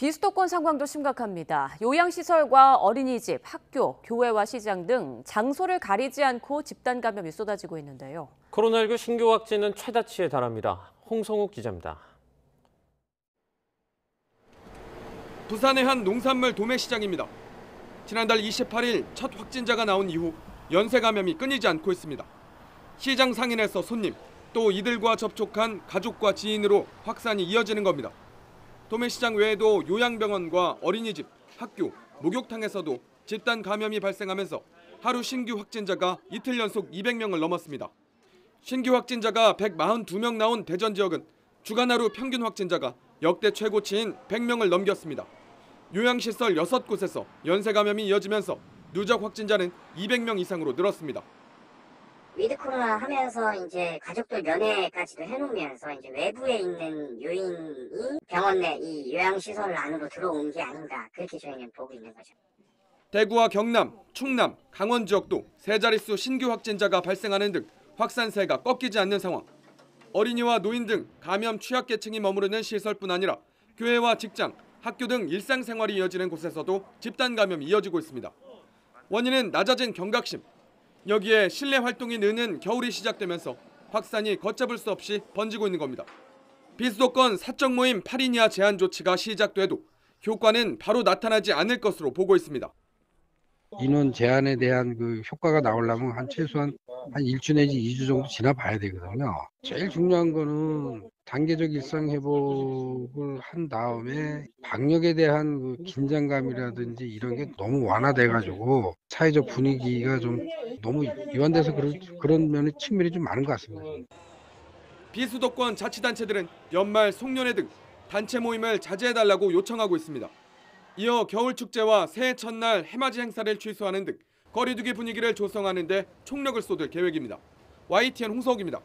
비수도권 상황도 심각합니다. 요양시설과 어린이집, 학교, 교회와 시장 등 장소를 가리지 않고 집단 감염이 쏟아지고 있는데요. 코로나19 신규 확진은 최다치에 달합니다. 홍성욱 기자입니다. 부산의 한 농산물 도매시장입니다. 지난달 28일 첫 확진자가 나온 이후 연쇄 감염이 끊이지 않고 있습니다. 시장 상인에서 손님, 또 이들과 접촉한 가족과 지인으로 확산이 이어지는 겁니다. 도매시장 외에도 요양병원과 어린이집, 학교, 목욕탕에서도 집단 감염이 발생하면서 하루 신규 확진자가 이틀 연속 200명을 넘었습니다. 신규 확진자가 142명 나온 대전 지역은 주간 하루 평균 확진자가 역대 최고치인 100명을 넘겼습니다. 요양시설 6곳에서 연쇄 감염이 이어지면서 누적 확진자는 200명 이상으로 늘었습니다. 위드 코로나 하면서 이제 가족들 면회까지도 해놓으면서 이제 외부에 있는 요인이 병원 내 이 요양시설 안으로 들어온 게 아닌가, 그렇게 저희는 보고 있는 거죠. 대구와 경남, 충남, 강원 지역도 세 자릿수 신규 확진자가 발생하는 등 확산세가 꺾이지 않는 상황. 어린이와 노인 등 감염 취약계층이 머무르는 시설뿐 아니라 교회와 직장, 학교 등 일상생활이 이어지는 곳에서도 집단 감염이 이어지고 있습니다. 원인은 낮아진 경각심. 여기에 실내 활동이 느는 겨울이 시작되면서 확산이 걷잡을 수 없이 번지고 있는 겁니다. 비수도권 사적 모임 8인 이하 제한 조치가 시작돼도 효과는 바로 나타나지 않을 것으로 보고 있습니다. 인원 제한에 대한 그 효과가 나오려면 최소한 한 1주 내지 2주 정도 지나봐야 되거든요. 제일 중요한 거는 단계적 일상 회복을 한 다음에 방역에 대한 그 긴장감이라든지 이런 게 너무 완화돼가지고 사회적 분위기가 좀 너무 이완돼서 그런 면의 측면이 좀 많은 것 같습니다. 비수도권 자치단체들은 연말 송년회 등 단체 모임을 자제해달라고 요청하고 있습니다. 이어 겨울축제와 새해 첫날 해맞이 행사를 취소하는 등 거리두기 분위기를 조성하는 데 총력을 쏟을 계획입니다. YTN 홍석욱입니다.